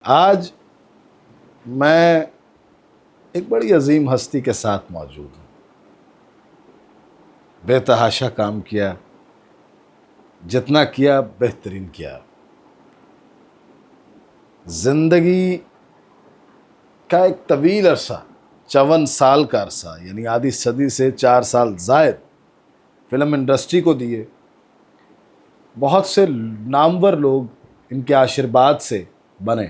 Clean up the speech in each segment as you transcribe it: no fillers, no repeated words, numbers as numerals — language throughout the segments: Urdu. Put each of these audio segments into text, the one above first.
آج میں ایک بڑی عظیم ہستی کے ساتھ موجود ہوں. بے تحاشا کام کیا، جتنا کیا بہترین کیا. زندگی کا ایک طویل عرصہ، 54 سال کا عرصہ، یعنی آدھی صدی سے 4 سال زائد فلم انڈسٹری کو دیے. بہت سے نامور لوگ ان کے آشیرواد سے بنے.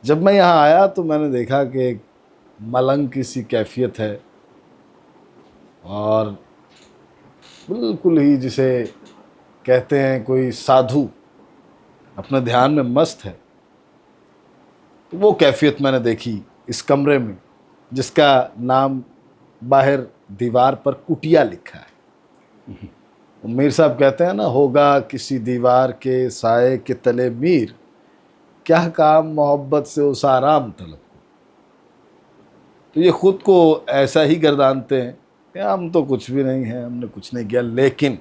جب میں یہاں آیا تو میں نے دیکھا کہ ایک ملنگ کی سی کیفیت ہے اور بالکل ہی جسے کہتے ہیں کوئی سادھو اپنے دھیان میں مست ہے. تو وہ کیفیت میں نے دیکھی اس کمرے میں، جس کا نام باہر دیوار پر کٹیا لکھا ہے. میر صاحب کہتے ہیں نا، ہوگا کسی دیوار کے سائے کے تلے میر، کیا کام محبت سے اس آرام طلب کو. تو یہ خود کو ایسا ہی گردانتے ہیں کہ ہم تو کچھ بھی نہیں ہیں، ہم نے کچھ نہیں کیا. لیکن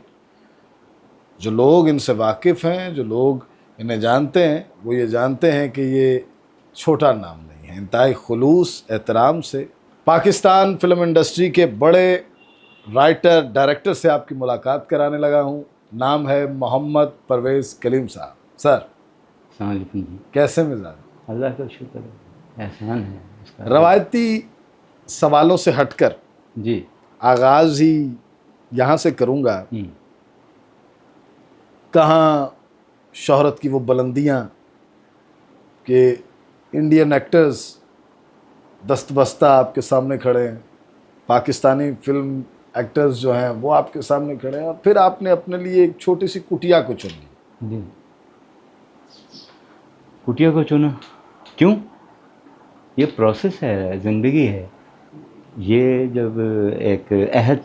جو لوگ ان سے واقف ہیں، جو لوگ انہیں جانتے ہیں، وہ یہ جانتے ہیں کہ یہ چھوٹا نام نہیں ہے. انتہائی خلوص احترام سے پاکستان فلم انڈسٹری کے بڑے رائٹر ڈائریکٹر سے آپ کی ملاقات کرانے لگا ہوں. نام ہے محمد پرویز کلیم صاحب. سر السلام علیکم جی. کیسے مزاج؟ اللہ کا شکر ہے، احسان ہے اس کا. روایتی سوالوں سے ہٹ کر جی آغاز ہی یہاں سے کروں گا. کہاں شہرت کی وہ بلندیاں کہ انڈین ایکٹرز دست بستہ آپ کے سامنے کھڑے ہیں، پاکستانی فلم ایکٹرز جو ہیں وہ آپ کے سامنے کھڑے ہیں، اور پھر آپ نے اپنے لیے ایک چھوٹی سی کٹیا کو چن لی. جی کٹیا کو چنا کیوں؟ یہ پروسیس ہے، زندگی ہے. یہ جب ایک عہد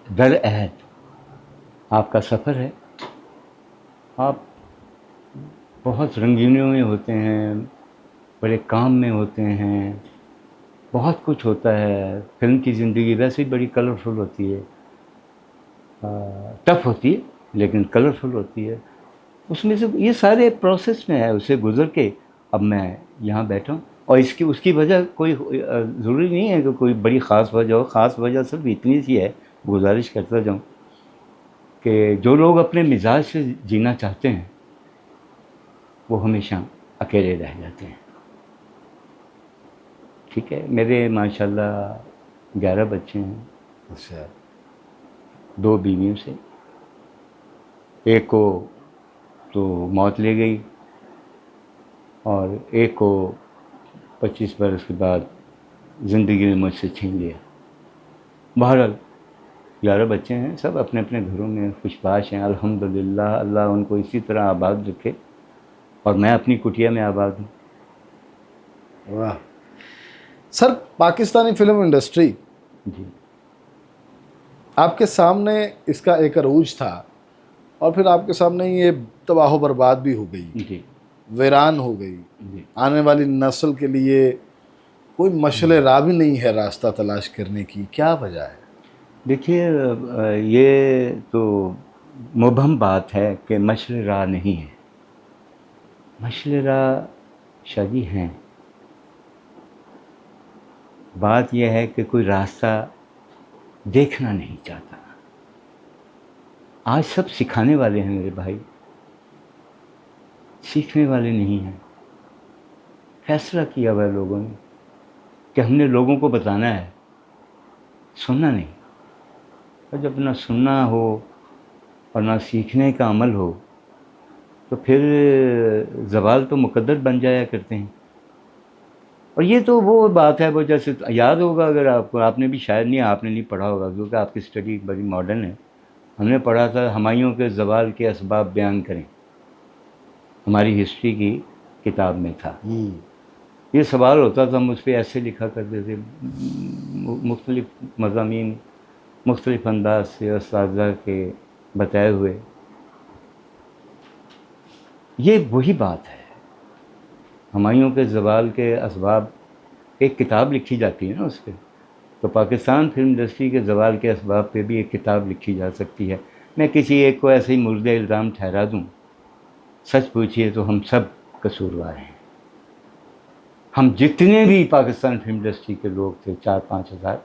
در عہد آپ کا سفر ہے، آپ بہت رنگینیوں میں ہوتے ہیں، بڑے کام میں ہوتے ہیں، بہت کچھ ہوتا ہے. فلم کی زندگی ویسے ہی بڑی کلرفل ہوتی ہے، ٹف ہوتی ہے لیکن کلرفل ہوتی ہے. اس میں سے یہ سارے پروسیس میں ہے، اسے گزر کے اب میں یہاں بیٹھا ہوں. اور اس کی وجہ کوئی ضروری نہیں ہے کہ کوئی بڑی خاص وجہ ہو. خاص وجہ صرف اتنی سی ہے، گزارش کرتا جاؤں کہ جو لوگ اپنے مزاج سے جینا چاہتے ہیں وہ ہمیشہ اکیلے رہ جاتے ہیں. ٹھیک ہے، میرے ماشاءاللہ 11 بچے ہیں. اچھا. 2 بیویوں سے، ایک کو تو موت لے گئی اور ایک کو 25 برس کے بعد زندگی نے مجھ سے چھین لیا. بہرحال 11 بچے ہیں، سب اپنے اپنے گھروں میں خوش باش ہیں الحمدللہ. اللہ ان کو اسی طرح آباد رکھے اور میں اپنی کٹیا میں آباد ہوں. واہ سر، پاکستانی فلم انڈسٹری جی آپ کے سامنے اس کا ایک عروج تھا، اور پھر آپ کے سامنے یہ تباہ و برباد بھی ہو گئی، جی ویران ہو گئی. جی آنے والی نسل کے لیے کوئی مشعل راہ بھی نہیں ہے راستہ تلاش کرنے کی. کیا وجہ ہے؟ دیکھیے، یہ تو مبہم بات ہے کہ مشعل راہ نہیں ہے. مشعل راہ شادی ہیں. بات یہ ہے کہ کوئی راستہ دیکھنا نہیں چاہتا. آج سب سکھانے والے ہیں میرے بھائی، سیکھنے والے نہیں ہیں. فیصلہ کیا ہوا ہے لوگوں نے کہ ہم نے لوگوں کو بتانا ہے، سننا نہیں. اور جب نہ سننا ہو اور نہ سیکھنے کا عمل ہو تو پھر زوال تو مقدر بن جایا کرتے ہیں. اور یہ تو وہ بات ہے، وہ جیسے یاد ہوگا اگر آپ نے بھی شاید نہیں، آپ نے نہیں پڑھا ہوگا کیونکہ آپ کی اسٹڈی بڑی ماڈرن ہے. ہم نے پڑھا تھا ہمایوں کے زوال کے اسباب بیان کریں، ہماری ہسٹری کی کتاب میں تھا. یہ سوال ہوتا تھا، ہم اس پہ ایسے لکھا کرتے تھے، مختلف مضامین مختلف انداز سے اساتذہ کے بتائے ہوئے. یہ وہی بات ہے، ہمایوں کے زوال کے اسباب ایک کتاب لکھی جاتی ہے نا اس پہ. تو پاکستان فلم انڈسٹری کے زوال کے اسباب پہ بھی ایک کتاب لکھی جا سکتی ہے. میں کسی ایک کو ایسے ہی مورد الزام ٹھہرا دوں سچ پوچھیے تو ہم سب قصوروار ہیں. ہم جتنے بھی پاکستان فلم انڈسٹری کے لوگ تھے 4-5 ہزار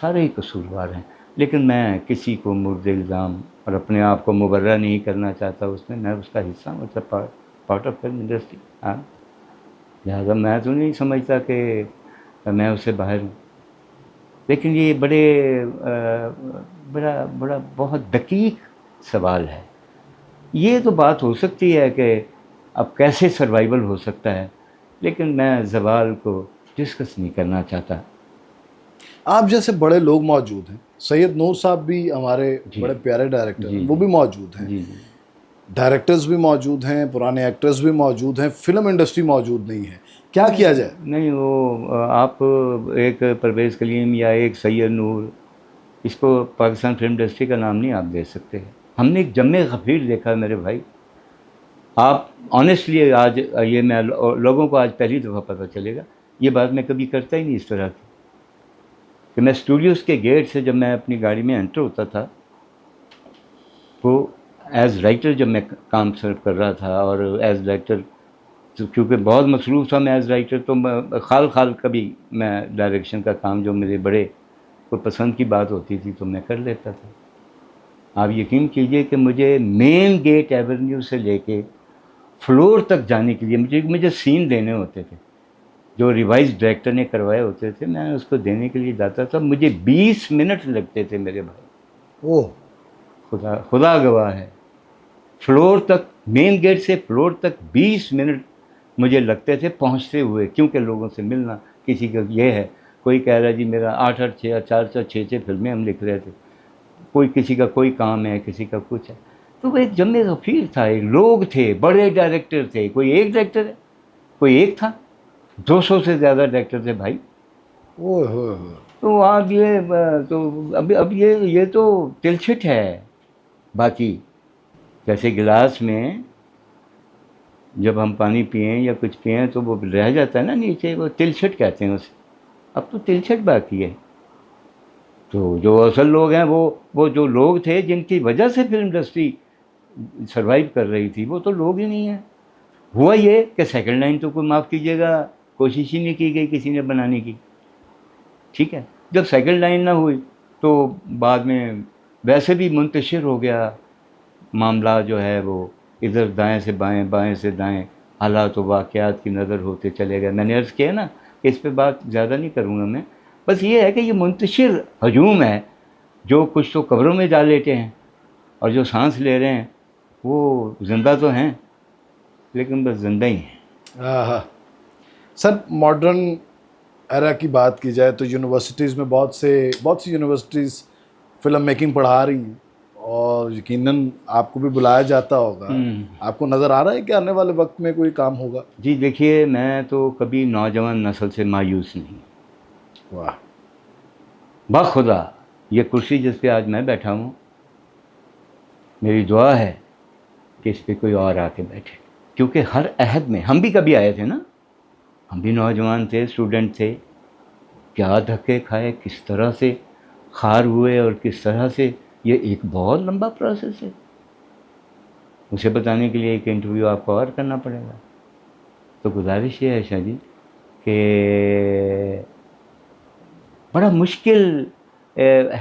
سارے ہی قصوروار ہیں. لیکن میں کسی کو مورد الزام اور اپنے آپ کو مبرہ نہیں کرنا چاہتا. میں اس کا حصہ ہوں, مطلب پارٹ آف فلم انڈسٹری. ہاں, لہٰذا میں تو نہیں سمجھتا کہ میں اس سے باہر ہوں. لیکن یہ بڑا بہت دقیق سوال ہے. یہ تو بات ہو سکتی ہے کہ اب کیسے سروائیول ہو سکتا ہے, لیکن میں زوال کو ڈسکس نہیں کرنا چاہتا. آپ جیسے بڑے لوگ موجود ہیں, سید نور صاحب بھی ہمارے جی. بڑے پیارے ڈائریکٹر جی ہیں, وہ بھی موجود ہیں. جی جی ڈائریکٹرز بھی موجود ہیں, پرانے ایکٹرز بھی موجود ہیں, فلم انڈسٹری موجود نہیں ہے. کیا کیا جائے؟ نہیں, وہ آپ ایک پرویز کلیم یا ایک سید نور, اس کو پاکستان فلم انڈسٹری کا نام نہیں آپ دے سکتے. ہم نے ایک جم غفیر دیکھا میرے بھائی. آپ آنیسٹلی آج یہ میں لوگوں کو آج پہلی دفعہ پتہ چلے گا, یہ بات میں کبھی کرتا ہی نہیں اس طرح کی, کہ میں اسٹوڈیوز کے گیٹ سے جب میں اپنی گاڑی میں انٹر ہوتا تھا, وہ ایز رائٹر جب میں کام سرو کر رہا تھا, اور ایز رائٹر کیونکہ بہت مصروف تھا میں ایز رائٹر, تو خال کبھی میں ڈائریکشن کا کام جو میرے بڑے کوئی پسند کی بات ہوتی تھی تو میں کر لیتا تھا. آپ یقین کیجئے کہ مجھے مین گیٹ ایونیو سے لے کے فلور تک جانے کے لیے مجھے سین دینے ہوتے تھے جو ریوائز ڈائریکٹر نے کروائے ہوتے تھے. میں اس کو دینے کے لیے جاتا تھا, مجھے 20 منٹ لگتے تھے میرے بھائی. اوہ, خدا گواہ ہے, فلور تک, مین گیٹ سے فلور تک 20 منٹ مجھے لگتے تھے پہنچتے ہوئے, کیونکہ لوگوں سے ملنا. کسی کا یہ ہے, کوئی کہہ رہا جی میرا 8-8 4-4 6 فلمیں ہم لکھ رہے تھے, کوئی کسی کا کوئی کام ہے, کسی کا کچھ ہے. تو وہ ایک جم غفیر تھا, ایک لوگ تھے, بڑے ڈائریکٹر تھے. کوئی ایک ڈائریکٹر ہے, کوئی ایک تھا, 200 سے زیادہ ڈائریکٹر تھے بھائی. اوہ ہوئے ہوئے. تو آپ یہ تو اب یہ تو تلچھٹ ہے. باقی جیسے گلاس میں جب ہم پانی پئیں یا کچھ پئیں تو وہ رہ جاتا ہے نا نیچے, وہ تلچھٹ کہتے ہیں اسے. اب تو تلچھٹ باقی ہے. تو جو اصل لوگ ہیں وہ جو لوگ تھے جن کی وجہ سے فلم انڈسٹری سروائیو کر رہی تھی, وہ تو لوگ ہی نہیں ہیں. ہوا یہ کہ سیکنڈ لائن تو کوئی معاف کیجیے گا کوشش ہی نہیں کی گئی کسی نے بنانے کی. ٹھیک ہے, جب سیکنڈ لائن نہ ہوئی تو بعد میں ویسے بھی منتشر ہو گیا معاملہ جو ہے, وہ ادھر دائیں سے بائیں, بائیں سے دائیں, حالات و واقعات کی نظر ہوتے چلے گئے. میں نے عرض کیا نا کہ اس پہ بات زیادہ نہیں کروں گا میں. بس یہ ہے کہ یہ منتشر ہجوم ہے, جو کچھ تو قبروں میں جا لیٹے ہیں, اور جو سانس لے رہے ہیں وہ زندہ تو ہیں لیکن بس زندہ ہی ہیں. ہاں سر, ماڈرن ایرا کی بات کی جائے تو یونیورسٹیز میں بہت سی یونیورسٹیز فلم میکنگ پڑھا رہی ہیں, اور یقیناً آپ کو بھی بلایا جاتا ہوگا. آپ کو نظر آ رہا ہے کہ آنے والے وقت میں کوئی کام ہوگا؟ جی دیکھیے, میں تو کبھی نوجوان نسل سے مایوس نہیں. واہ, بخدا یہ کرسی جس پہ آج میں بیٹھا ہوں, میری دعا ہے کہ اس پہ کوئی اور آ کے بیٹھے. کیونکہ ہر عہد میں ہم بھی کبھی آئے تھے نا, ہم بھی نوجوان تھے, اسٹوڈنٹ تھے. کیا دھکے کھائے, کس طرح سے خار ہوئے, اور کس طرح سے, یہ ایک بہت لمبا پروسیس ہے. اسے بتانے کے لیے ایک انٹرویو آپ کو اور کرنا پڑے گا. تو گزارش یہ ہے شاہ جی کہ بڑا مشکل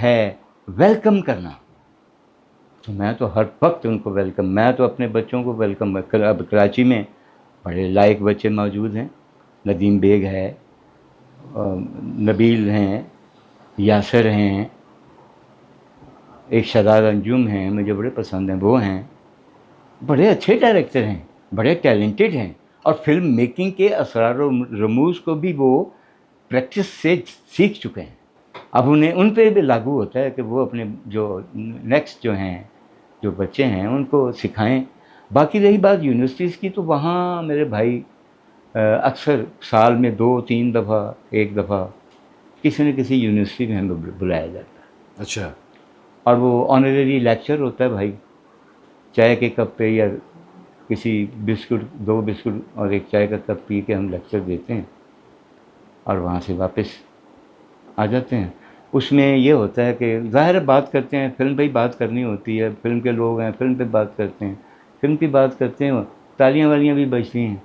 ہے ویلکم کرنا. تو میں تو ہر وقت ان کو ویلکم, میں تو اپنے بچوں کو ویلکم. اب کراچی میں بڑے لائق بچے موجود ہیں, ندیم بیگ ہے, نبیل ہیں, یاسر ہیں, ایک شداد انجم ہیں, مجھے بڑے پسند ہیں, وہ ہیں. بڑے اچھے ڈائریکٹر ہیں, بڑے ٹیلنٹڈ ہیں, اور فلم میکنگ کے اسرار و رموز کو بھی وہ پریکٹس سے سیکھ چکے ہیں. اب انہیں ان پہ بھی لاگو ہوتا ہے کہ وہ اپنے جو نیکسٹ جو ہیں جو بچے ہیں ان کو سکھائیں. باقی رہی بات یونیورسٹیز کی, تو وہاں میرے بھائی اکثر سال میں 2-3 دفعہ, ایک دفعہ کسی نہ کسی یونیورسٹی میں ہمیں بلایا جاتا ہے. اچھا, اور وہ آنریری لیکچر ہوتا ہے بھائی, چائے کے کپ پہ یا کسی بسکٹ, 2 بسکٹ اور ایک چائے کا کپ پی کے ہم لیکچر دیتے ہیں, اور وہاں سے واپس آ جاتے ہیں. اس میں یہ ہوتا ہے کہ ظاہر بات کرتے ہیں, فلم پہ ہی بات کرنی ہوتی ہے, فلم کے لوگ ہیں, فلم پہ بات کرتے ہیں. فلم کی بات کرتے ہیں تالیاں والیاں بھی بجتی ہیں.